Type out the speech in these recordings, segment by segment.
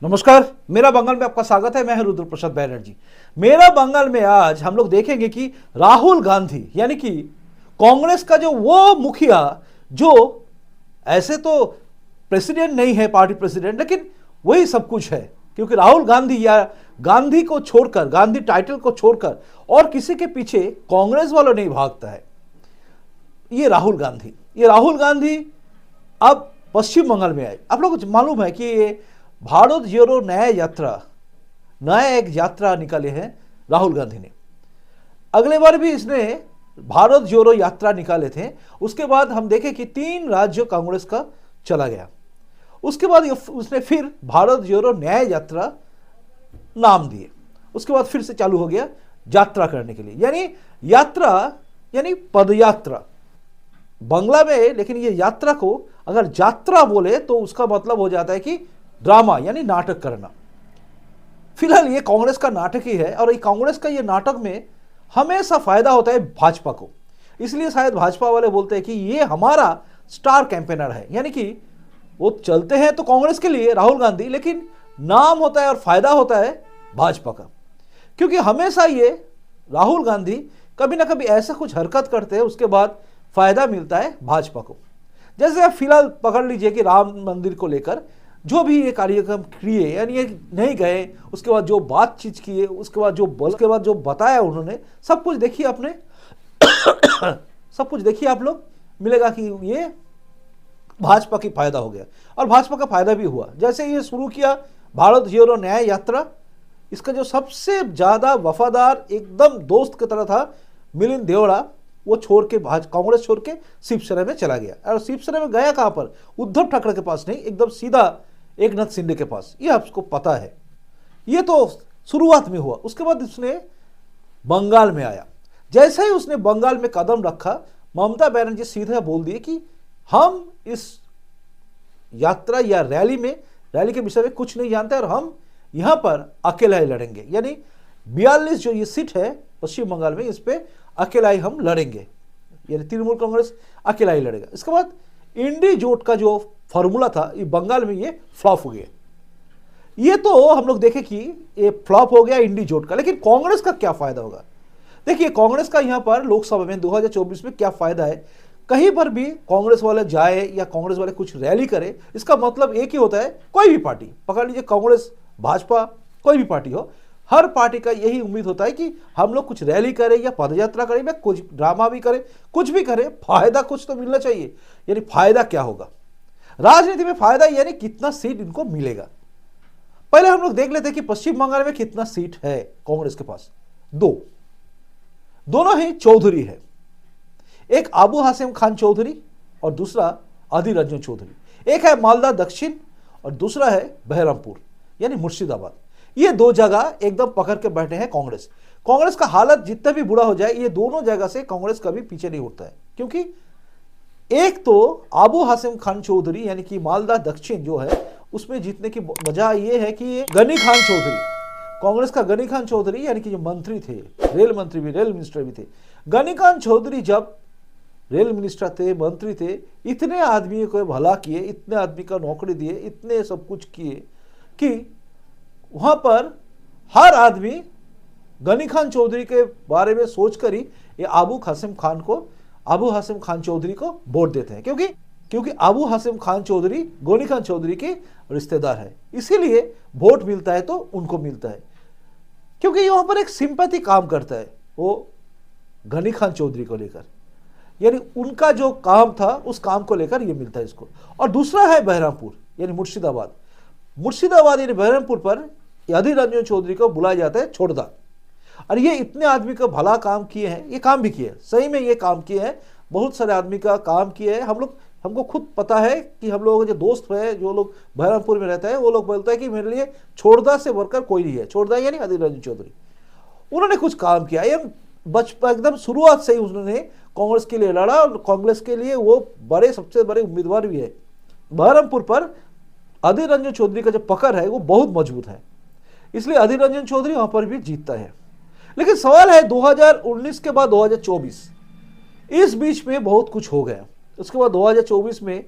नमस्कार, मेरा बंगाल में आपका स्वागत है। मैं हूं रुद्र प्रसाद बैनर्जी। मेरा बंगाल में आज हम लोग देखेंगे कि राहुल गांधी यानी कि कांग्रेस का जो वो मुखिया जो ऐसे तो प्रेसिडेंट नहीं है, पार्टी प्रेसिडेंट, लेकिन वही सब कुछ है, क्योंकि राहुल गांधी या गांधी को छोड़कर, गांधी टाइटल को छोड़कर और किसी के पीछे कांग्रेस वालों नहीं भागता है। ये राहुल गांधी अब पश्चिम बंगाल में आए। आप लोगों को मालूम है कि ये भारत जोड़ो नया एक यात्रा निकाले हैं राहुल गांधी ने। अगले बार भी इसने भारत जोड़ो यात्रा निकाले थे। उसके बाद हम देखें कि 3 राज्यों कांग्रेस का चला गया। उसके बाद उसने फिर भारत जोड़ो नया यात्रा नाम दिए। उसके बाद फिर से चालू हो गया यात्रा करने के लिए, यानी यात्रा यानी पदयात्रा बंगला में। लेकिन ये यात्रा को अगर यात्रा बोले तो उसका मतलब हो जाता है कि ड्रामा यानी नाटक करना। फिलहाल ये कांग्रेस का नाटक ही है, और ये कांग्रेस का ये नाटक में हमेशा फायदा होता है भाजपा को। इसलिए शायद भाजपा वाले बोलते हैं कि ये हमारा स्टार कैंपेनर है, यानी कि वो चलते हैं तो कांग्रेस के लिए राहुल गांधी, लेकिन नाम होता है और फायदा होता है भाजपा का। क्योंकि हमेशा ये राहुल गांधी कभी ना कभी ऐसा कुछ हरकत करते हैं, उसके बाद फायदा मिलता है भाजपा को। जैसे आप फिलहाल पकड़ लीजिए कि राम मंदिर को लेकर जो भी ये कार्यक्रम किए, यानी ये नहीं गए, उसके बाद जो बातचीत किए, उसके बाद जो बताया उन्होंने, सब कुछ देखिए आपने सब कुछ देखिए आप लोग, मिलेगा कि ये भाजपा की फायदा हो गया और भाजपा का फायदा भी हुआ। जैसे ये शुरू किया भारत जोड़ो न्याय यात्रा, इसका जो सबसे ज्यादा वफादार एकदम दोस्त की तरह था मिलिंद देवड़ा, वो छोड़ के कांग्रेस छोड़ के शिवसेना में चला गया। और शिवसेना में गया कहां पर? उद्धव ठाकरे के पास नहीं, एकदम सीधा एकनाथ शिंदे के पास। ये आपको पता है। ये तो शुरुआत में हुआ। उसके बाद उसने बंगाल में आया। जैसे ही उसने बंगाल में कदम रखा, ममता बनर्जी सीधे बोल दिए कि हम इस यात्रा या रैली के विषय में कुछ नहीं जानते और हम यहां पर अकेला ही लड़ेंगे। यानी 42 जो ये सीट है पश्चिम बंगाल में, इस पे अकेला ही हम लड़ेंगे, यानी तृणमूल कांग्रेस अकेला ही लड़ेगा। इसके बाद इंडी जोट का जो फॉर्मूला था ये बंगाल में ये फ्लॉप हो गया। ये तो हम लोग देखें कि ये फ्लॉप हो गया इंडी जोट का, लेकिन कांग्रेस का क्या फायदा होगा? देखिए कांग्रेस का यहां पर लोकसभा में 2024 में क्या फायदा है। कहीं पर भी कांग्रेस वाले जाए या कांग्रेस वाले कुछ रैली करे, इसका मतलब एक ही होता है, कोई भी पार्टी पकड़ लीजिए, कांग्रेस, भाजपा, कोई भी पार्टी हो, हर पार्टी का यही उम्मीद होता है कि हम लोग कुछ रैली करें या पदयात्रा करें या कुछ ड्रामा भी करें, कुछ भी करें, फायदा कुछ तो मिलना चाहिए। यानी फायदा क्या होगा राजनीति में? फायदा यानी कितना सीट इनको मिलेगा। पहले हम लोग देख लेते हैं कि पश्चिम बंगाल में कितना सीट है कांग्रेस के पास। दोनों ही चौधरी है। एक अबू हाशिम खान चौधरी और दूसरा अधीर रंजन चौधरी। एक है मालदा दक्षिण और दूसरा है बहरमपुर यानी मुर्शिदाबाद। ये 2 जगह एकदम पकड़ के बैठे हैं कांग्रेस का हालत जितना भी बुरा हो जाए, ये दोनों जगह से कांग्रेस कभी पीछे नहीं उठता है। क्योंकि एक तो अबू हाशिम खान चौधरी यानी कि मालदा दक्षिण जो है, उसमें जीतने की वजह ये है कि ये गनी खान चौधरी, कांग्रेस का गनी खान चौधरी यानी कि जो मंत्री थे, रेल मिनिस्टर भी थे, गनी खान चौधरी जब रेल मिनिस्टर थे, मंत्री थे, इतने आदमी को भला किए, इतने आदमी का नौकरी दिए, इतने सब कुछ किए कि वहां पर हर आदमी गनी खान चौधरी के बारे में सोचकर ही ये अबू हाशिम खान चौधरी को वोट देते हैं। क्योंकि अबू हाशिम खान चौधरी गनी खान चौधरी के रिश्तेदार है, इसीलिए वोट मिलता है तो उनको मिलता है। क्योंकि वहां पर एक सिंपैथी काम करता है वो गनी खान चौधरी को लेकर, यानी उनका जो काम था उस काम को लेकर ये मिलता है इसको। और दूसरा है बहरमपुर यानी मुर्शिदाबाद यानी बहरमपुर पर अधीर रंजन चौधरी को बुलाया जाता है छोड़दा। और ये इतने आदमी का भला काम किए हैं, ये काम भी किए हैं, सही में ये काम किए हैं, बहुत सारे आदमी का काम किए हैं। हमको खुद पता है कि हम लोग जो दोस्त है, जो लोग बहरमपुर में रहता है, वो लोग बोलता है कि मेरे लिए छोड़दा से बढ़कर कोई नहीं है। छोड़दा यानी अधीर रंजन चौधरी, उन्होंने कुछ काम किया। एकदम शुरुआत से ही उन्होंने कांग्रेस के लिए लड़ा और कांग्रेस के लिए वो सबसे बड़े उम्मीदवार भी है। बहरमपुर पर अधीर रंजन चौधरी का जो पकड़ है वो बहुत मजबूत है, इसलिए अधीर रंजन चौधरी वहां पर भी जीतता है। लेकिन सवाल है 2019 के बाद 2024, इस बीच में बहुत कुछ हो गया। उसके बाद 2024 में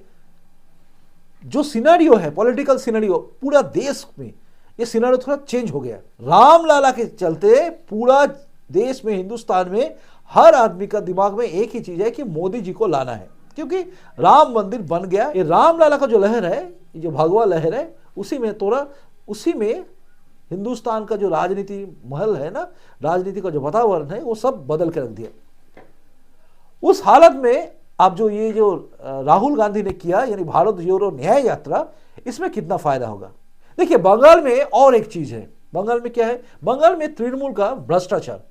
जो सिनेरियो है, पॉलिटिकल सिनेरियो पूरा देश में, ये सिनेरियो थोड़ा चेंज हो गया। रामलाला के चलते पूरा देश में, हिंदुस्तान में हर आदमी का दिमाग में एक ही चीज है कि मोदी जी को लाना है, क्योंकि राम मंदिर बन गया। ये रामलाला का जो लहर है, ये जो भगवा लहर है, उसी में हिंदुस्तान का जो राजनीति महल है ना, राजनीति का जो वातावरण है, वो सब बदल के रख दिया। उस हालत में आप ये जो राहुल गांधी ने किया, यानी भारत जोड़ो न्याय यात्रा, इसमें कितना फायदा होगा? देखिए, बंगाल में और एक चीज है। बंगाल में क्या है? बंगाल में तृणमूल का भ्रष्टाचार।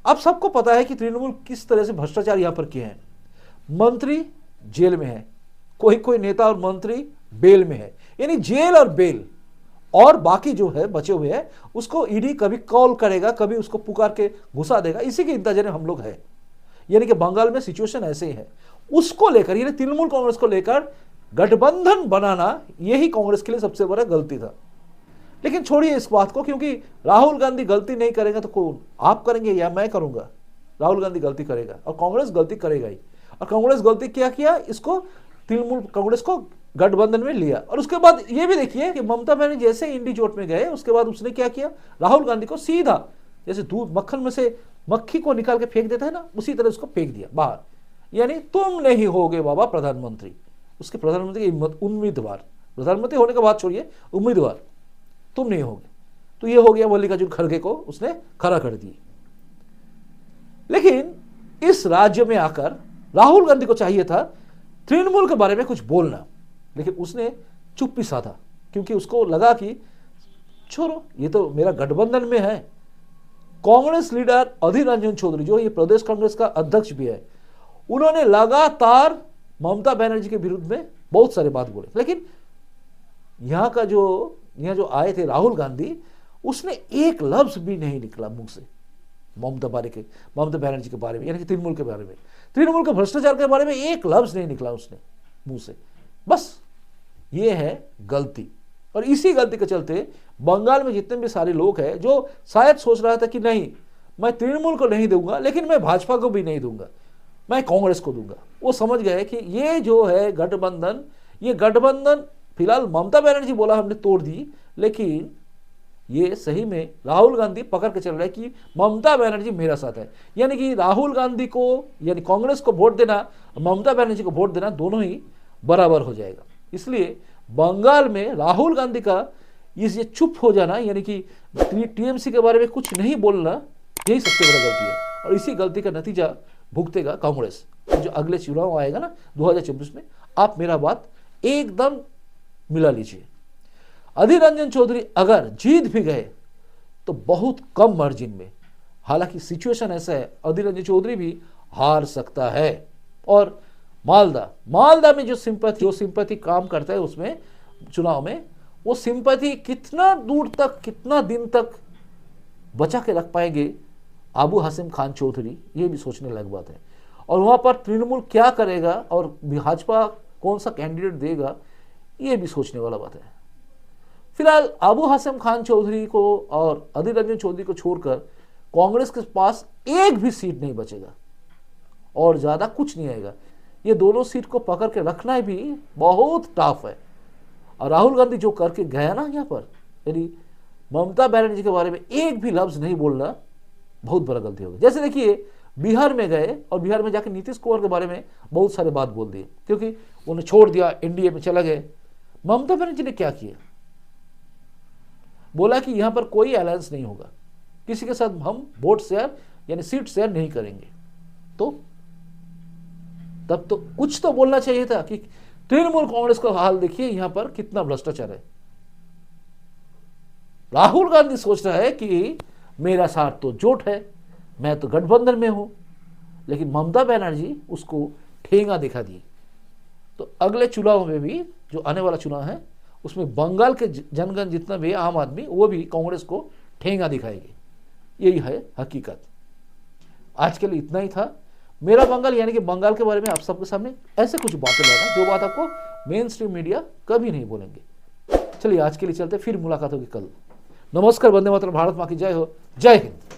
अब सबको पता है कि तृणमूल किस तरह से भ्रष्टाचार यहां पर किए हैं। मंत्री जेल में है, कोई नेता और मंत्री बेल में है, यानी जेल और बेल, और बाकी जो है बचे हुए हैं उसको ईडी कभी कॉल करेगा, कभी उसको पुकार के घुसा देगा। इसी के इंतजार में हम लोग हैं। यानी कि बंगाल में सिचुएशन ऐसे ही है। उसको लेकर, यानी तृणमूल कांग्रेस को लेकर गठबंधन बनाना, यही कांग्रेस के लिए सबसे बड़ा गलती था। लेकिन छोड़िए इस बात को, क्योंकि राहुल गांधी गलती नहीं करेगा तो कौन? आप करेंगे या मैं करूंगा? राहुल गांधी गलती करेगा और कांग्रेस गलती करेगा ही। और कांग्रेस गलती क्या किया? इसको तृणमूल कांग्रेस को गठबंधन में लिया। और उसके बाद ये भी देखिए कि ममता बनर्जी जैसे इंडी जोट में गए, उसके बाद उसने क्या किया? राहुल गांधी को सीधा, जैसे दूध मक्खन में से मक्खी को निकाल के फेंक देता है ना, उसी तरह उसको फेंक दिया बाहर। यानी तुम नहीं होगे बाबा प्रधानमंत्री। उसके प्रधानमंत्री की उम्मीदवार, प्रधानमंत्री होने का बात छोड़िए, उम्मीदवार तुम नहीं होगे। तो ये हो गया, मल्लिकार्जुन खड़गे को उसने खड़ा कर दिया। लेकिन इस राज्य में आकर राहुल गांधी को चाहिए था तृणमूल के बारे में कुछ बोलना, लेकिन उसने चुप्पी साधा, क्योंकि उसको लगा कि छोड़ो, ये तो मेरा गठबंधन में है। कांग्रेस लीडर अधीर रंजन चौधरी, जो ये प्रदेश कांग्रेस का अध्यक्ष भी है, उन्होंने लगातार ममता बनर्जी के विरुद्ध में बहुत सारे बात बोले। लेकिन यहाँ जो आए थे राहुल गांधी, उसने एक लफ्ज भी नहीं निकला मुंह से ममता बनर्जी के बारे में, यानी कि तृणमूल के बारे में, तृणमूल के भ्रष्टाचार के बारे में एक लफ्ज नहीं निकला उसने मुंह से। बस ये है गलती। और इसी गलती के चलते बंगाल में जितने भी सारे लोग हैं, जो शायद सोच रहा था कि नहीं, मैं तृणमूल को नहीं दूंगा, लेकिन मैं भाजपा को भी नहीं दूंगा, मैं कांग्रेस को दूंगा, वो समझ गए कि ये जो है गठबंधन, ये गठबंधन फिलहाल ममता बनर्जी बोला हमने तोड़ दी, लेकिन ये सही में राहुल गांधी पकड़ के चल रहा है कि ममता बनर्जी मेरा साथ है। यानी कि राहुल गांधी को, यानी कांग्रेस को वोट देना, ममता बनर्जी को वोट देना, दोनों ही बराबर हो जाएगा। इसलिए बंगाल में राहुल गांधी का ये चुप हो जाना, यानी कि टीएमसी के बारे में कुछ नहीं बोलना, यही सबसे बड़ा गलती है। और इसी गलती का नतीजा भुगतेगा कांग्रेस। जो अगले चुनाव आएगा ना 2024 में, आप मेरा बात एकदम मिला लीजिए। अधीर रंजन चौधरी अगर जीत भी गए तो बहुत कम मार्जिन में। हालांकि सिचुएशन ऐसा है, अधीर रंजन चौधरी भी हार सकता है। और मालदा में जो सिंपैथी काम करता है उसमें, चुनाव में, वो सिंपैथी कितना दूर तक, कितना दिन तक बचा के रख पाएंगे आबू हाशिम खान चौधरी, ये भी सोचने लायक बात है। और वहां पर तृणमूल क्या करेगा और भाजपा कौन सा कैंडिडेट देगा, ये भी सोचने वाला बात है। फिलहाल आबू हाशिम खान चौधरी को और अधीर रंजन चौधरी को छोड़कर कांग्रेस के पास एक भी सीट नहीं बचेगा और ज्यादा कुछ नहीं आएगा। ये दोनों सीट को पकड़ के रखना भी बहुत टफ है। और राहुल गांधी जो करके गया ना यहाँ पर, यानी ममता बनर्जी के बारे में एक भी लफ्ज नहीं बोलना, बहुत बड़ा गलती होगी। जैसे देखिए, बिहार में गए और बिहार में जाकर नीतीश कुमार के बारे में बहुत सारे बात बोल दिए, क्योंकि उन्हें छोड़ दिया, एनडीए में चला गए। ममता बनर्जी ने क्या किया? बोला कि यहां पर कोई अलायंस नहीं होगा, किसी के साथ हम वोट शेयर यानी सीट शेयर नहीं करेंगे। तो तब तो कुछ तो बोलना चाहिए था कि तृणमूल कांग्रेस का हाल देखिए, यहां पर कितना भ्रष्टाचार है। राहुल गांधी सोच रहा है कि मेरा साथ तो जोट है, मैं तो गठबंधन में हूं, लेकिन ममता बनर्जी उसको ठेंगा दिखा दी। तो अगले चुनाव में भी, जो आने वाला चुनाव है, उसमें बंगाल के जनगण जितना भी आम आदमी, वो भी कांग्रेस को ठेंगा दिखाएगी। यही है हकीकत। आज के लिए इतना ही था। मेरा बंगाल यानी कि बंगाल के बारे में आप सबके सामने ऐसे कुछ बातें लाना जो बात आपको मेन स्ट्रीम मीडिया कभी नहीं बोलेंगे। चलिए आज के लिए चलते, फिर मुलाकात होगी कल। नमस्कार, वंदे मातरम, भारत माँ की जय हो, जय हिंद।